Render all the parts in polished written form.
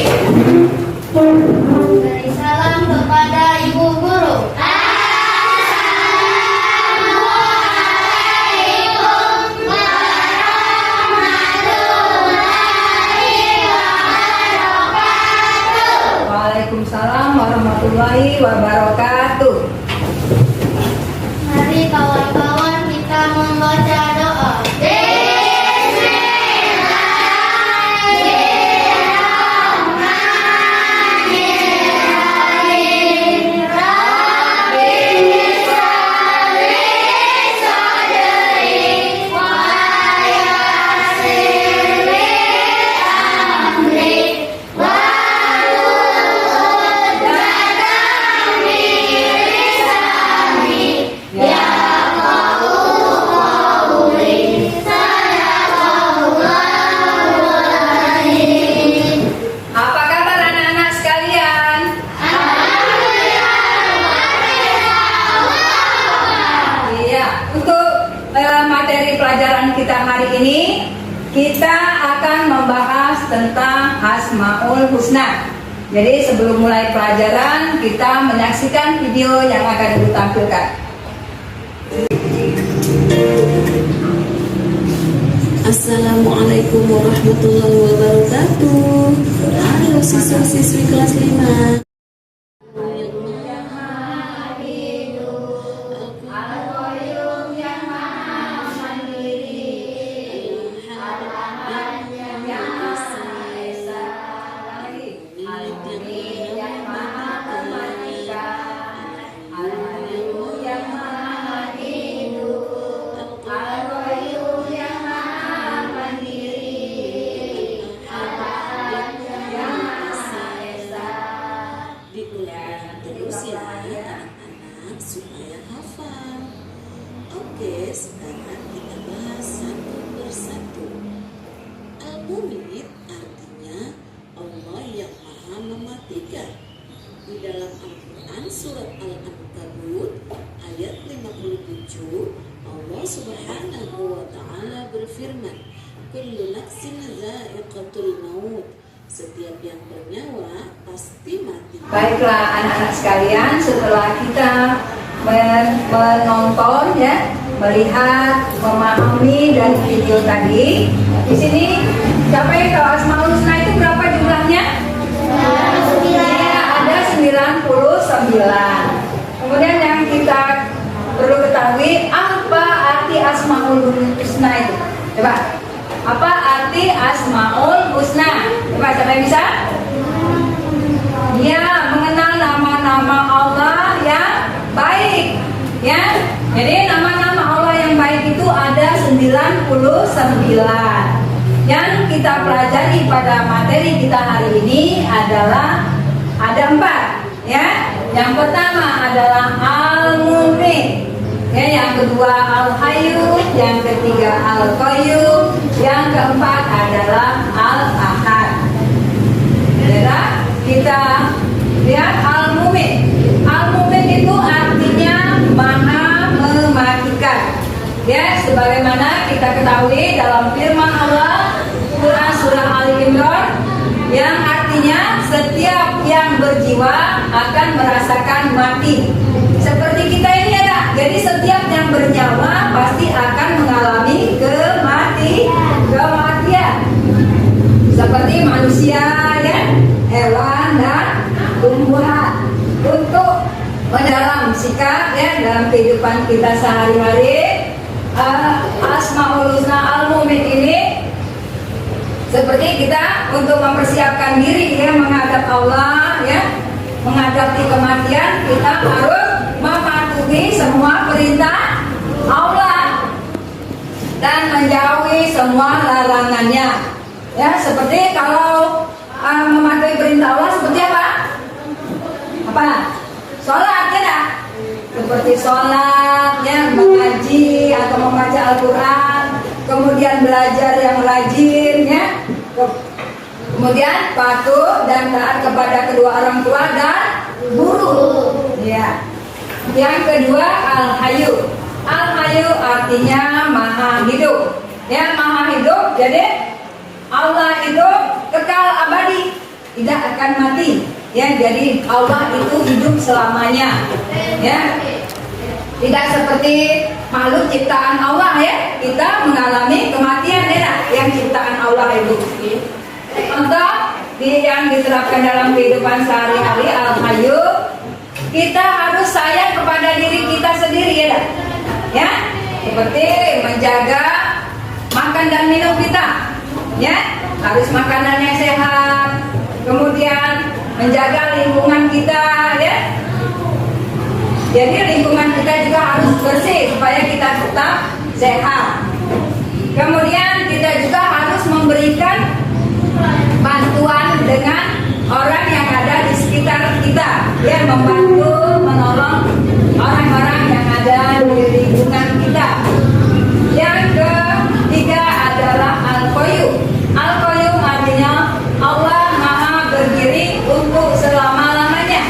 Beri salam kepada Ibu Guru. Waalaikumsalam warahmatullahi wabarakatuh. Mari kawan-kawan kita membaca doa. Apa kabar anak-anak sekalian? Iya, untuk materi pelajaran kita hari ini kita akan membahas tentang Asmaul Husna. Jadi sebelum mulai pelajaran kita menyaksikan video yang akan ditampilkan. Assalamualaikum warahmatullahi wabarakatuh. Halo siswa-siswi kelas 5. Diulang terus ya anak-anak supaya hafal. Oke, sekarang kita bahas satu persatu. Al-Mumit artinya Allah yang maha mematikan. Di dalam Al-Quran surat Al-Ankabut ayat 57 Allah subhanahu wa ta'ala berfirman, kullu nafsin dha'iqatul maut, setiap yang bernyawa pasti mati. Baiklah anak-anak sekalian, setelah kita menonton ya, melihat, memahami dari video tadi, di sini capai ke Asmaul Husna itu berapa jumlahnya? Ya, ada 99. Kemudian yang kita perlu ketahui apa arti Asmaul Husna itu? Coba. Apa arti Asmaul Husna? Coba siapa yang bisa? Ya, mengenal nama-nama Allah yang baik. Ya. Jadi nama-nama Allah yang baik itu ada 99. Yang kita pelajari pada materi kita hari ini adalah ada 4. Ya. Yang pertama adalah Al-Mu'min. Ya, yang kedua Al-Hayyu, yang ketiga Al-Qayyum, yang keempat adalah Al-Ahad. Ya, kita lihat Al-Mu'min. Al-Mu'min itu artinya maha mematikan. Ya, sebagaimana kita ketahui dalam firman Allah Quran surah Ali Imran yang artinya setiap yang berjiwa akan merasakan mati. Seperti kita ini ada. Jadi setiap yang bernyawa pasti akan mengalami kematian. Seperti manusia ya, hewan dan tumbuhan. Untuk mendalam sikap ya dalam kehidupan kita sehari-hari, Asmaul Husna Al-Mu'min ini seperti kita untuk mempersiapkan diri ya menghadap Allah ya, menghadapi kematian kita harus mematuhi semua perintah Allah dan menjauhi semua larangannya. Ya, seperti kalau mematuhi perintah Allah seperti apa? Apa? Sholat ya, seperti sholat ya, mengaji atau membaca Al-Quran, kemudian belajar yang rajin ya, kemudian patuh dan taat kepada kedua orang tua dan guru ya. Yang kedua Al-Hayyu. Al-Hayyu artinya maha hidup ya, maha hidup. Jadi Allah itu kekal abadi tidak akan mati. Ya, jadi Allah itu hidup selamanya. Ya. Tidak seperti makhluk ciptaan Allah ya. Kita mengalami kematian ya, yang ciptaan Allah itu. Contoh yang diterapkan dalam kehidupan sehari-hari Al-Hayyu, kita harus sayang kepada diri kita sendiri ya. Ya. Seperti menjaga makan dan minum kita. Ya, harus makanan yang sehat. Kemudian menjaga lingkungan kita ya. Jadi lingkungan kita juga harus bersih supaya kita tetap sehat. Kemudian kita juga harus memberikan bantuan dengan orang yang ada di sekitar kita, ya, membantu menolong orang-orang yang ada di lingkungan kita. Yang ketiga adalah Al-Qayyum. Al-Qayyum artinya Allah Maha berdiri untuk selama-lamanya,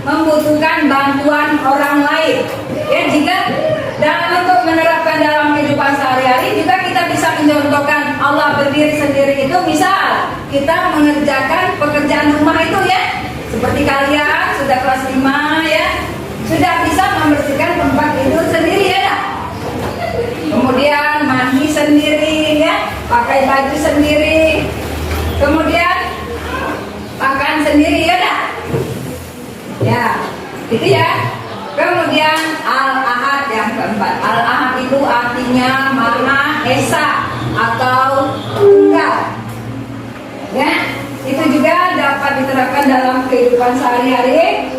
membutuhkan bantuan orang lain. Ya, jika dalam untuk menerapkan dalam kehidupan sehari-hari juga kita bisa mencontohkan Allah berdiri sendiri itu, misal kita mengerjakan pekerjaan rumah itu ya, seperti kalian sudah kelas 5 ya, sudah bisa membersihkan tempat tidur sendiri ya. Kemudian mandi sendiri ya, pakai baju sendiri, kemudian makan sendiri ya dah. Ya, itu ya. Kemudian Al-Ahad yang keempat. Al-Ahad itu artinya Maha Esa atau Tunggal. Ya, itu juga dapat diterapkan dalam kehidupan sehari-hari.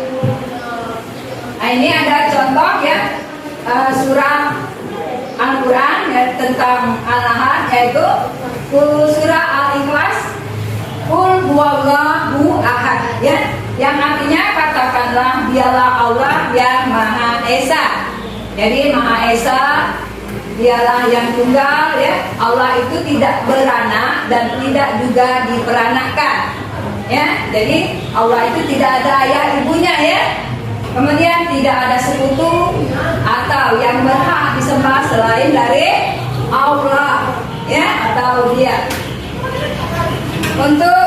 Nah, ini ada contoh ya, surah Al-Quran ya, tentang Al-Ahad, yaitu surah Al-Ikhlas, Qul huwallahu ahad ya, yang artinya katakanlah dialah Allah yang Maha Esa. Jadi Maha Esa dialah yang tunggal ya. Allah itu tidak beranak dan tidak juga diperanakan ya. Jadi Allah itu tidak ada ayah ibunya ya. Kemudian tidak ada sekutu atau yang berhak disembah selain dari Allah ya, atau Dia. Untuk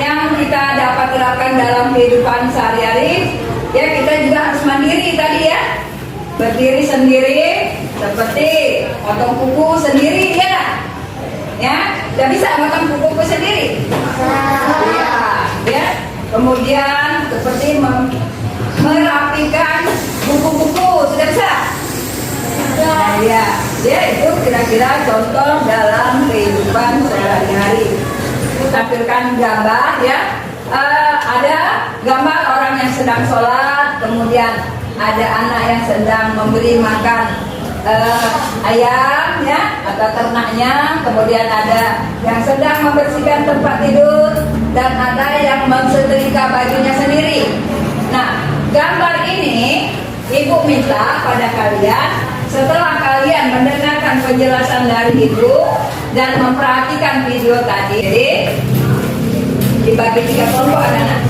yang kita dapat terapkan dalam kehidupan sehari-hari ya, kita juga harus mandiri tadi ya, berdiri sendiri, seperti potong kuku sendiri ya. Ya, tidak bisa potong kuku sendiri ya. Kemudian seperti merapikan buku-buku, sudah bisa? Nah, ya, itu kira-kira contoh dalam kehidupan sehari-hari. Tampilkan gambar ya, ada gambar orang yang sedang sholat, kemudian ada anak yang sedang memberi makan ayam ya, atau ternaknya, kemudian ada yang sedang membersihkan tempat tidur, dan ada yang mensetrika bajunya sendiri. Nah, gambar ini Ibu minta pada kalian, setelah kalian mendengarkan penjelasan dari Ibu dan memperhatikan video tadi, dibagi 3 kelompok anak-anak.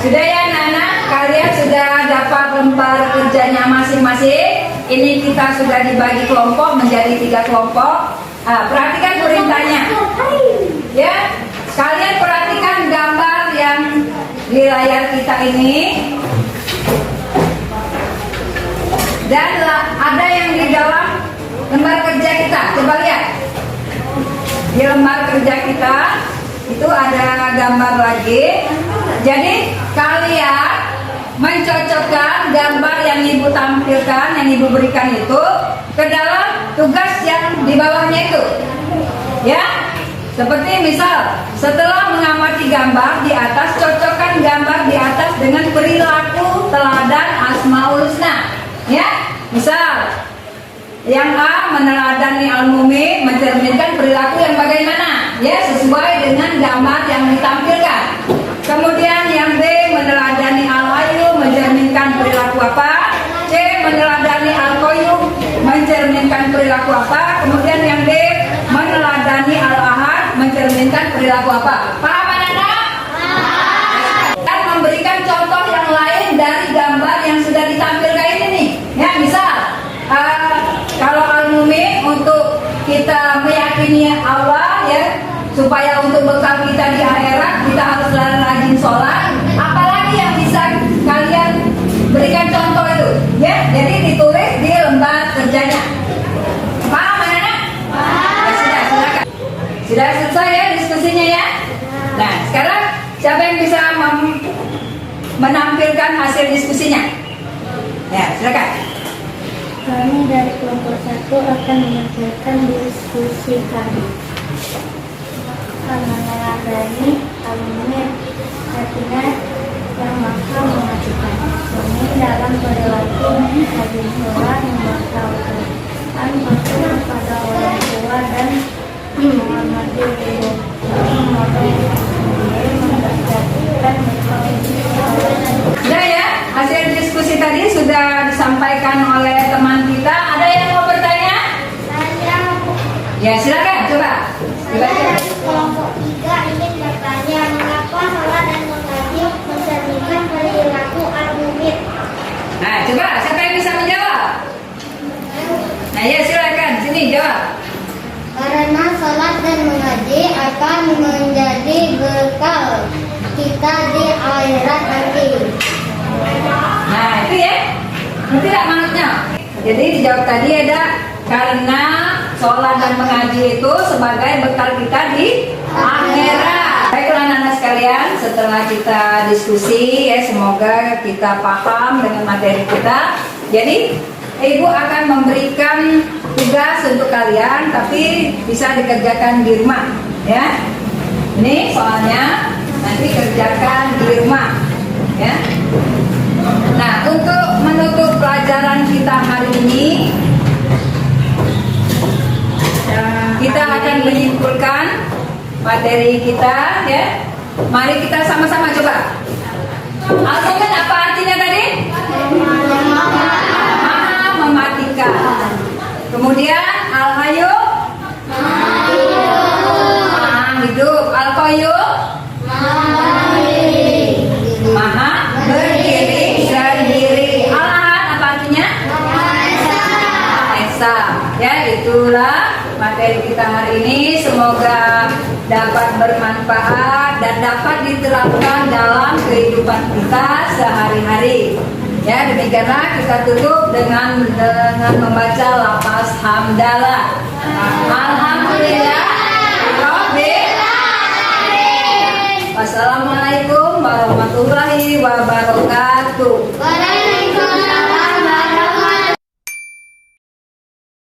Sudah ya anak-anak, kalian sudah dapat lembar kerjanya masing-masing. Ini kita sudah dibagi kelompok menjadi 3 kelompok. Perhatikan perintahnya. Ya, kalian perhatikan gambar yang di layar kita ini. Dan ada yang di dalam lembar kerja kita. Coba lihat. Di lembar kerja kita itu ada gambar lagi. Jadi kalian mencocokkan gambar yang Ibu tampilkan, yang Ibu berikan itu ke dalam tugas yang di bawahnya itu. Ya. Seperti misal, setelah mengamati gambar di atas, cocokkan gambar di atas dengan perilaku teladan Asmaul Husna. Ya, misal yang A meneladani Al-Mumin, mencerminkan perilaku yang bagaimana? Ya, sesuai dengan gambar yang ditampilkan. Kemudian yang B meneladani Al-Hayyu, mencerminkan perilaku apa? C meneladani Al-Qayyum, mencerminkan perilaku apa? Kemudian yang D meneladani Al-Ahad, mencerminkan perilaku apa? Paham anak-anak? Dan memberikan contoh yang lain dari gambar yang sudah ditampilkan ini nih. Ya, misal kalau Al-Mumin untuk kita meyakini Allah ya, supaya untuk bekal kita di akhirat Sudah selesai ya diskusinya ya? Nah, sekarang siapa yang bisa menampilkan hasil diskusinya? Ya, silakan. Kami dari kelompok 1 akan menampilkan diskusi kami. Meneladani kalimat artinya yang maka mematikan. Kami dalam perilaku rajin sholat, membaca Al-Quran, berdoa kepada orang tua dan menghormati ibu. Sudah ya, hasil diskusi tadi sudah disampaikan oleh teman kita. Ada yang mau bertanya? Ya, silakan coba. Saya dari kelompok 3 ingin bertanya, mengapa sholat dan mengaji mencerminkan perilaku al-mu'min? Nah, coba siapa yang bisa menjawab? Nah, ya silakan sini jawab. Karena sholat dan mengaji akan menjadi bekal kita di akhirat nanti. Nah, itu ya. Ngerti tidak maksudnya? Jadi dijawab tadi ada karena sholat dan mengaji itu sebagai bekal kita di akhirat. Baiklah anak-anak sekalian, setelah kita diskusi ya, semoga kita paham dengan materi kita. Jadi Ibu akan memberikan tugas untuk kalian, tapi bisa dikerjakan di rumah ya. Ini soalnya nanti kerjakan di rumah ya. Nah, untuk menutup pelajaran kita hari ini, kita akan menyimpulkan materi kita ya. Mari kita sama-sama coba. Al-Mu'min apa artinya tadi? Maha mematikan. Kemudian Al-Hayyu Maha hidup. Al-Qayyum Maha berdiri sendiri. Al-Ahad apa artinya? Maha Esa. Ya, itulah materi kita hari ini. Semoga dapat bermanfaat dan dapat diterapkan dalam kehidupan kita sehari-hari. Ya, demikianlah kita tutup dengan membaca lafaz hamdalah. Alhamdulillah Rabbil alamin. Wassalamualaikum warahmatullahi wabarakatuh.